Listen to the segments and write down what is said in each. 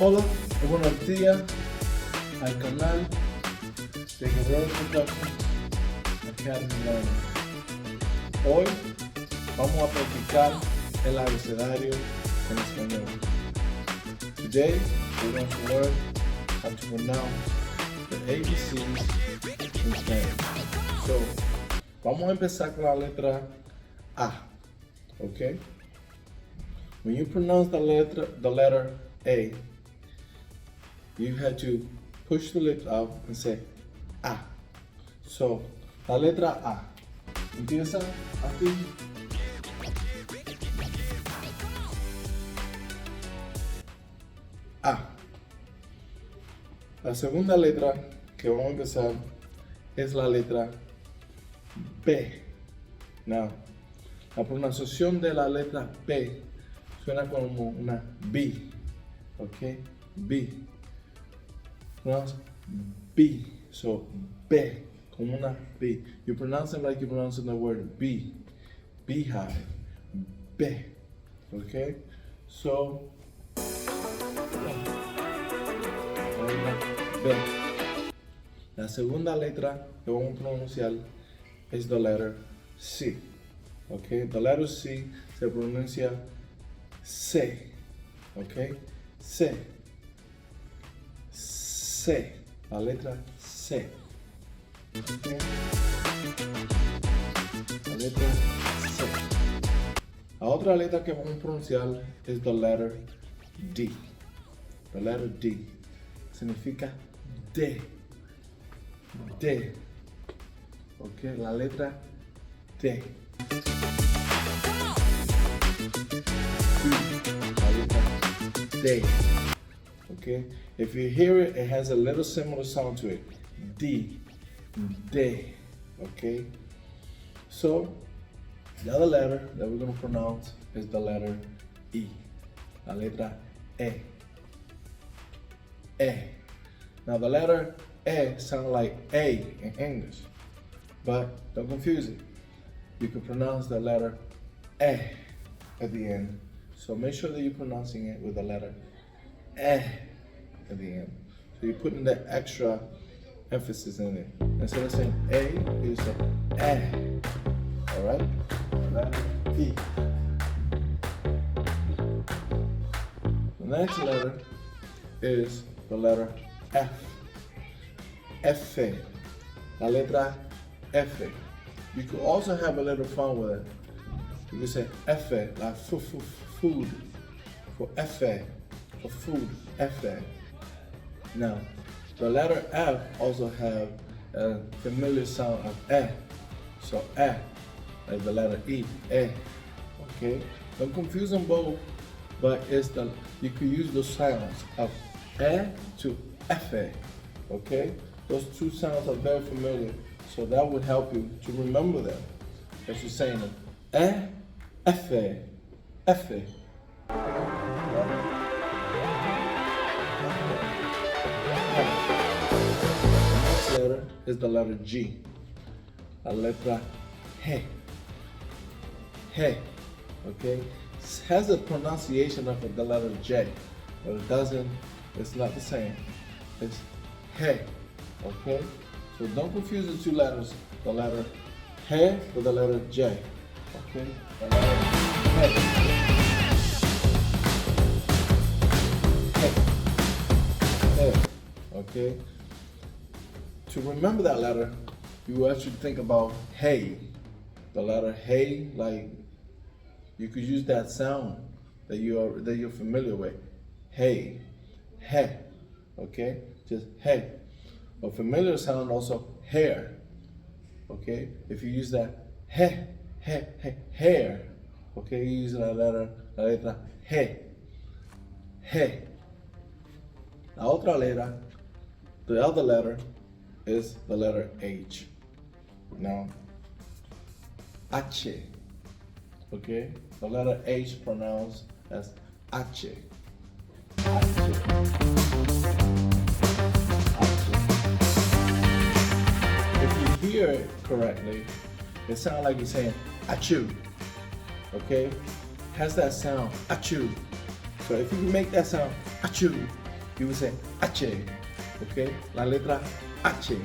Hola, muy buenos días al canal de Guerrero Production Academy Learning. Hoy vamos a practicar el abecedario en español. Today we're going to learn how to pronounce the ABCs in Spanish. So, vamos a empezar con la letra A, okay? When you pronounce the letter A, you have to push the lips out and say A. So, la letra A empieza aquí. A. La segunda letra que vamos a empezar es la letra B. Now, la pronunciación de la letra B suena como una B, ok? B. Pronounce B, so B, como una B. You pronounce it like you pronounce the word bee, beehive, B, ok? So, B. La segunda letra que vamos a pronunciar es la letra C, ok? The letter C se pronuncia C, ok? C. C, la letra C. Okay. La letra C. La otra letra que vamos a pronunciar es the letter D. The letter D significa D. D. Ok, la letra D. La letra D. Okay, if you hear it, it has a little similar sound to it. D, D. Okay, so the other letter that we're going to pronounce is the letter E. La letra E. E. Now the letter E sounds like A in English, but don't confuse it. You can pronounce the letter E at the end. So make sure that you're pronouncing it with the letter E at the end. So you're putting that extra emphasis in it. Instead of saying A, you say E. Alright? Letter E. The next letter is the letter F. F. La letra F. You could also have a little fun with it. You can say F, like food. For F, for food, F. Now, the letter F also have a familiar sound of E. So E, like the letter E, E. Okay? Don't confuse them both, but you can use those sounds of E to F. Okay? Those two sounds are very familiar, so that would help you to remember them. As you're saying them. E, F, F. Letter is the letter G. La letra G. G. Okay? It has a pronunciation of the letter J, but it doesn't, it's not the same. It's G. Okay? So don't confuse the two letters, the letter G with the letter J. Okay? The letter G. Okay? To remember that letter, you actually think about hey. The letter hey, like you could use that sound that you're familiar with. Hey, hey, okay, just hey. A familiar sound also hair, okay. If you use that hey, hey, hey, hair, okay, you use la letra hey, hey. La otra letra, the other letter is the letter H. Now, H, okay? The letter H pronounced as H. If you hear it correctly, it sounds like you're saying achoo, okay? Has that sound, achoo. So if you can make that sound, achoo, you would say H, okay? La letra H.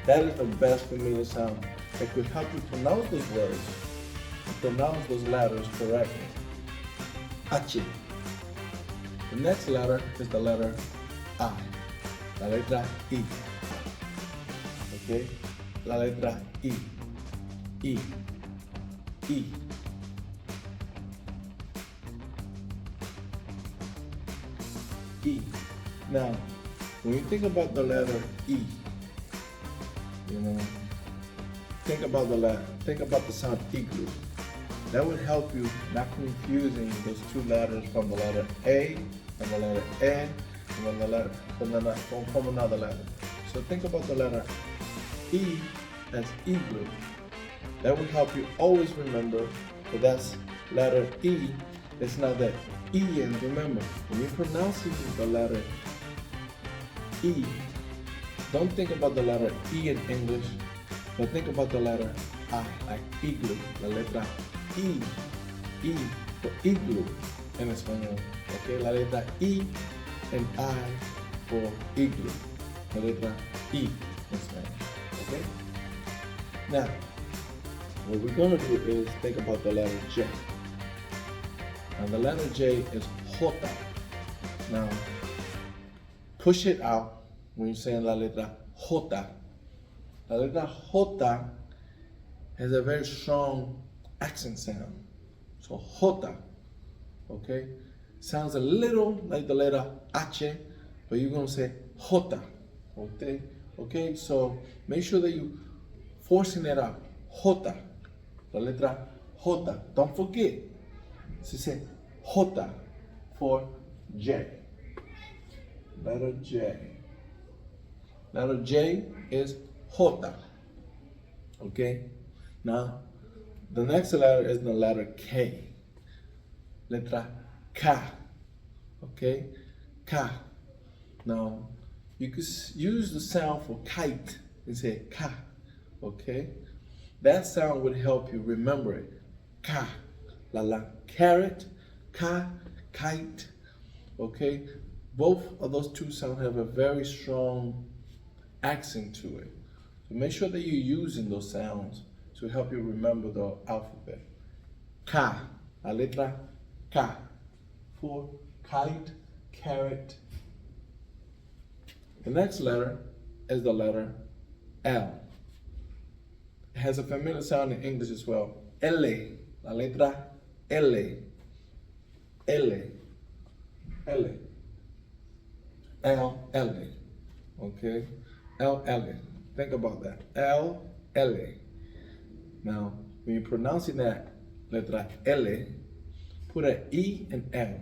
That is the best familiar sound that could help you pronounce those words, pronounce those letters correctly. H. The next letter is the letter I. La letra I. Okay? La letra I. I. I. E. Now, when you think about the letter E, you know, think about the sound igloo. That would help you not confusing those two letters from the letter A and the letter N and from another letter. So think about the letter E as igloo. That will help you always remember that that's letter E. It's not that E, and remember, when you're pronouncing the letter E, don't think about the letter E in English, but think about the letter I, like igloo, la letra I, for igloo en español, okay? La letra I and I for igloo, la letra I in Spanish, okay? Now, what we're gonna do is think about the letter J. And the letter J is Jota. Now, push it out when you're saying la letra Jota. La letra Jota has a very strong accent sound. So Jota, okay? Sounds a little like the letter H, but you're gonna say Jota, okay? Okay, so make sure that you forcing it out. Jota, la letra Jota. Don't forget. So say Jota for J. Letter J. Letter J is Jota. Okay? Now, the next letter is the letter K. Letra K. Okay? K. Now, you could use the sound for kite and say K. Okay? That sound would help you remember it. K. La carrot, ka, kite, okay? Both of those two sounds have a very strong accent to it. So make sure that you're using those sounds to help you remember the alphabet. Ka, la letra ka, for kite, carrot. The next letter is the letter L. It has a familiar sound in English as well. L, la letra L, L, L, L, L, okay? L, L, think about that. L, L. Now, when you're pronouncing that letra L, put an E and L.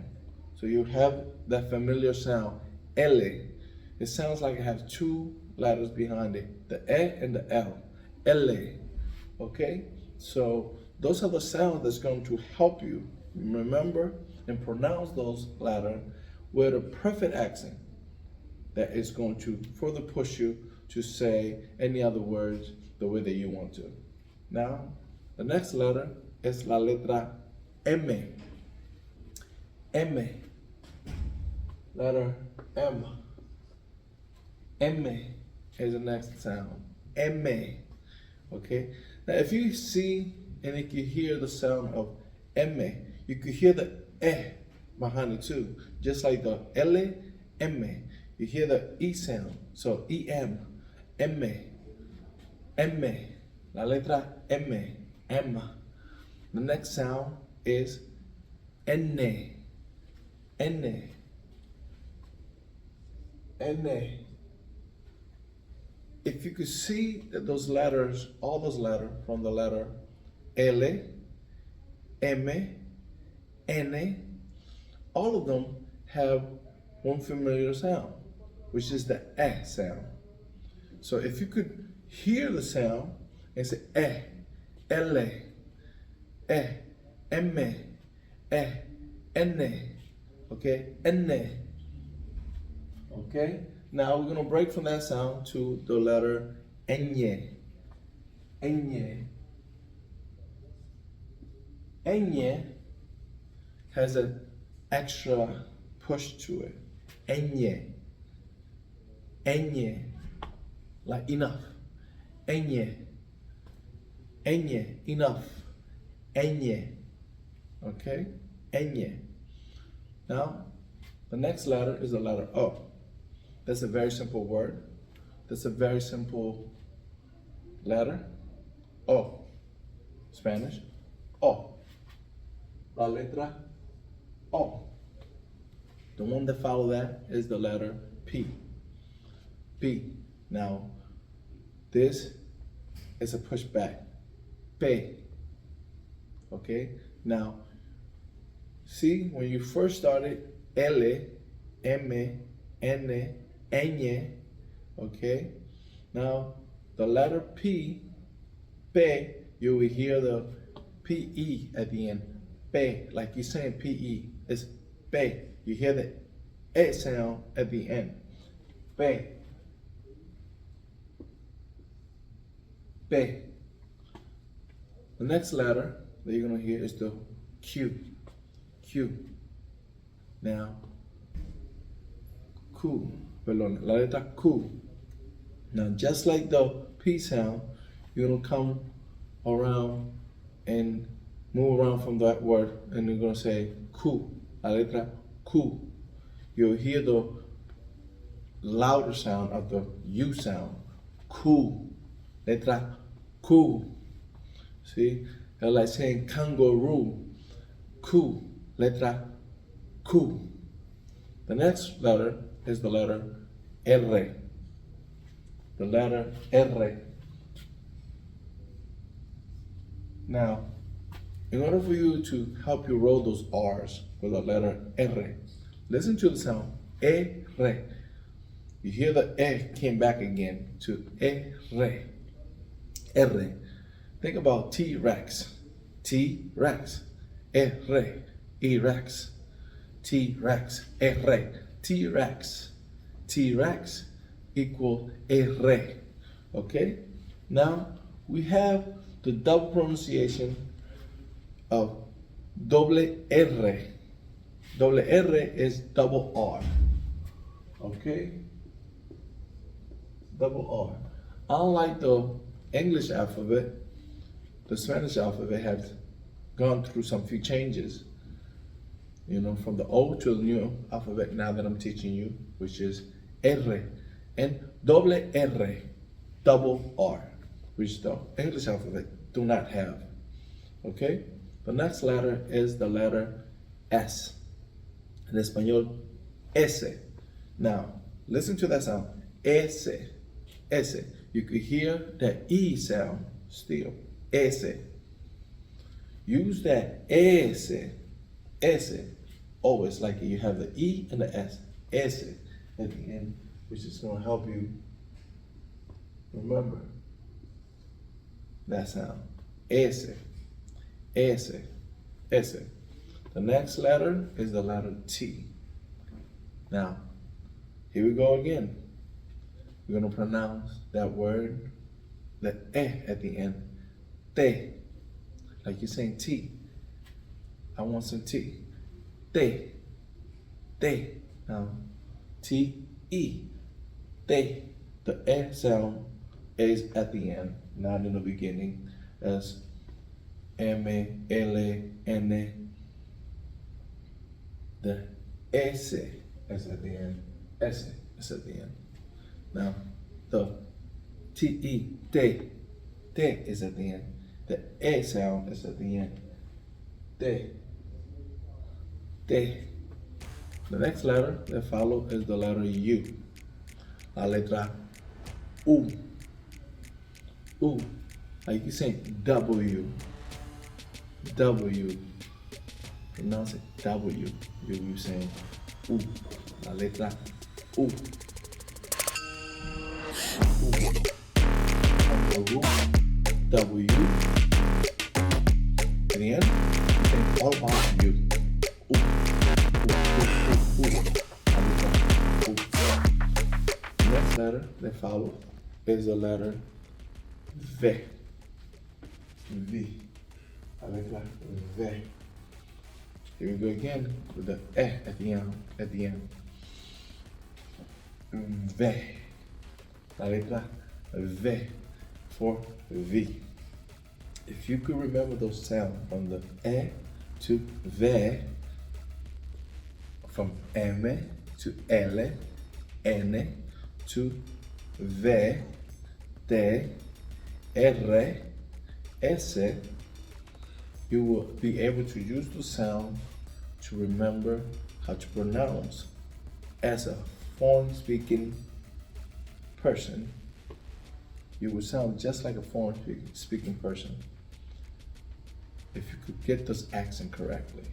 So you have that familiar sound, L. It sounds like it has two letters behind it, the E and the L, L, okay? So those are the sounds that's going to help you remember and pronounce those letters with a perfect accent that is going to further push you to say any other words the way that you want to. Now, the next letter is la letra M. M. Letter M. M is the next sound. M. Okay? Now, if you see and if you hear the sound of M, you could hear the E behind it too. Just like the L, M. You hear the E sound. So EM, M, M, la letra M, M. The next sound is N, N, N. If you could see that those letters, all those letters from the letter L, M, N, all of them have one familiar sound, which is the E sound. So if you could hear the sound and say L, M, N, okay, N. Okay, now we're gonna break from that sound to the letter Ñ. Ñ. Ñ has an extra push to it. Enye. Enye. Like enough. Enye. Enye. Enough. Enye. Okay? Enye. Now, the next letter is the letter O. That's a very simple word. That's a very simple letter. O. Spanish. O. La letra O. The one that follows that is the letter P. P. Now, this is a pushback. P. Okay? Now, see, when you first started, L, M, N, Ñ, okay? Now, the letter P, P, you will hear the PE at the end. P, like you're saying PE. It's P. You hear the E sound at the end. P. P. The next letter that you're going to hear is the Q. Q. Now, Q. Perdón, la letra Q. Now, just like the P sound, you're going to come around and move around from that word, and you're going to say Q. La letra Q. You'll hear the louder sound of the U sound. Q. Letra Q. See? They're like saying kangaroo. Q. Letra Q. The next letter is the letter R. The letter R. Now, in order for you to help you roll those R's with the letter R, listen to the sound R. You hear the E came back again to R. R. Think about T-Rex. T-Rex. R. E-Rex. T-Rex. R. T-Rex. T-Rex equal R. Okay? Now, we have the double pronunciation of double R. Double R is double R. Okay? Double R. Unlike the English alphabet, the Spanish alphabet has gone through some few changes. You know, from the old to the new alphabet now that I'm teaching you, which is R. And double R, double R, which the English alphabet do not have. Okay? The next letter is the letter S. In Espanol, S. Now, listen to that sound. S. S. You could hear the E sound still. S. Use that S. S. Always like you have the E and the S. S at the end, which is going to help you remember that sound. S. S. S. The next letter is the letter T. Now, here we go again. We're going to pronounce that word, the E at the end. Te. Like you're saying tea. I want some tea. Te. Te. Now, T-E. Te. The E sound is at the end, not in the beginning, as M, L, N. The S is at the end. S is at the end. Now, the T-E, te. Te is at the end. The E sound is at the end. Te. Te. The next letter that follows is the letter U. La letra U. U. Like you saying W. W. Pronounce it W. You saying U. La letra U. W. In the end, you think all about you. The next letter that follows is the letter V. V. La letra V. Here we go again with the E at the end. V. La letra V for V. If you could remember those sounds from the E to V, from M to L, N to V, T, R, S, you will be able to use the sound to remember how to pronounce. As a foreign speaking person, you will sound just like a foreign speaking person if you could get this accent correctly.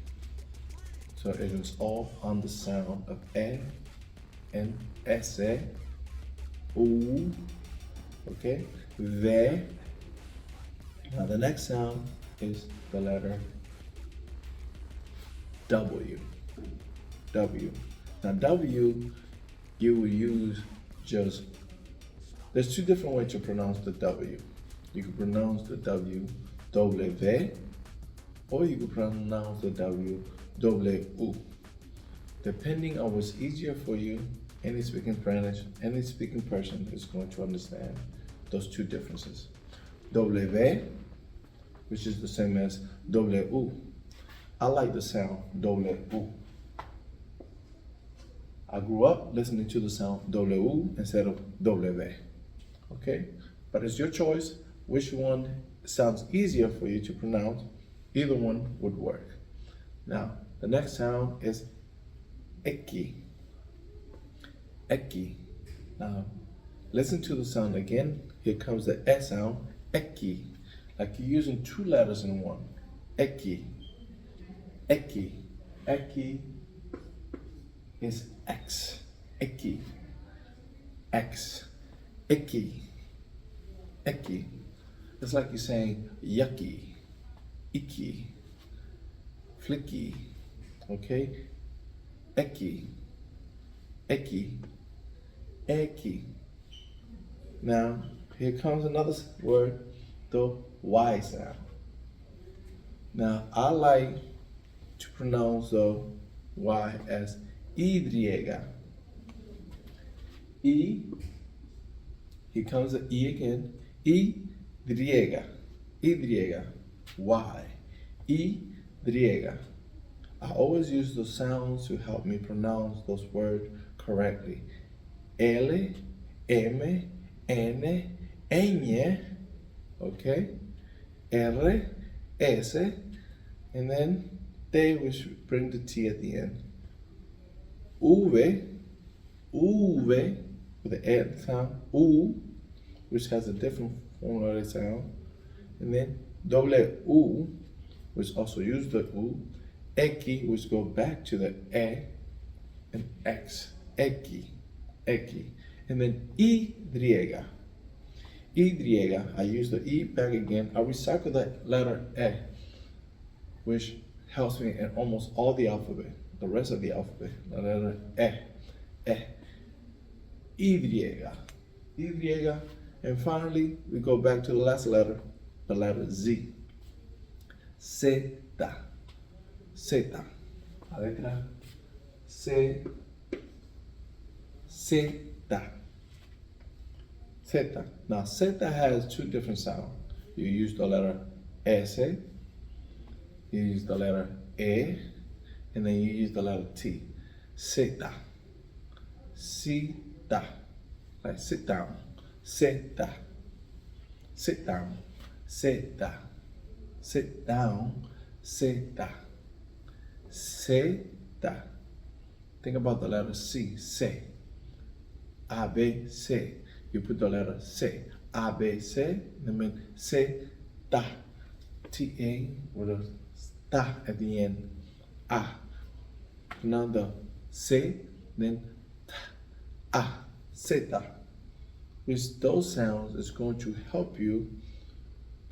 So it is all on the sound of E and S, U, okay, V. Now the next sound is the letter W. W. Now W, you will use just, there's two different ways to pronounce the W. You can pronounce the W, W, or you can pronounce the W, W. Depending on what's easier for you, any speaking Spanish, any speaking person is going to understand those two differences. W, which is the same as W. I like the sound W. I grew up listening to the sound W instead of W. Okay? But it's your choice which one sounds easier for you to pronounce. Either one would work. Now, the next sound is Eki. Eki. Now, listen to the sound again. Here comes the E sound, Eki. Like you're using two letters in one. Eki. Eki. Eki is X. Eki. X. Eki. Eki. It's like you're saying yucky, icky, flicky, okay? Eki. Eki. Eki. Now, here comes another word, the Y sound. Now, I like to pronounce the Y as Y. E, here comes the E again, Y. Y, Y, Y. I always use the sounds to help me pronounce those words correctly. L, M, N, Ñ, okay? R, S, and then T, which bring the T at the end. V, with the L sound, U, which has a different formula sound, and then W, which also use the U, Eki, which go back to the E, and X, Eki, and then Y. I use the E back again. I recycle that letter E, which helps me in almost all the alphabet, the rest of the alphabet, the letter Y. And finally, we go back to the last letter, the letter Z. Zeta. La letra C. Zeta. Now, Zeta has two different sounds. You use the letter S, you use the letter E, and then you use the letter T. Zeta. Like sit down. Zeta. Sit down. Zeta. Sit down. Zeta. Zeta. Think about the letter C. C. A, B, C. You put the letter C. A, B, C. And then Zeta. T-A with a ta at the end. A. Now the C, then ta. A. Zeta. With those sounds, is going to help you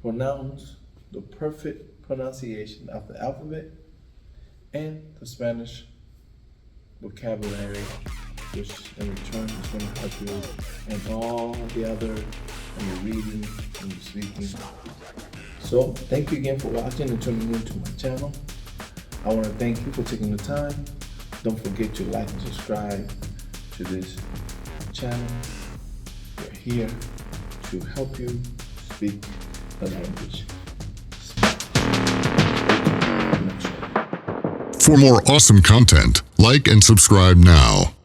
pronounce the perfect pronunciation of the alphabet and the Spanish vocabulary, which in return is going to help you in all the other, in your reading and your speaking. So thank you again for watching and tuning into my channel. I want to thank you for taking the time. Don't forget to like and subscribe to this channel. We're here to help you speak the language. For more awesome content, like and subscribe now.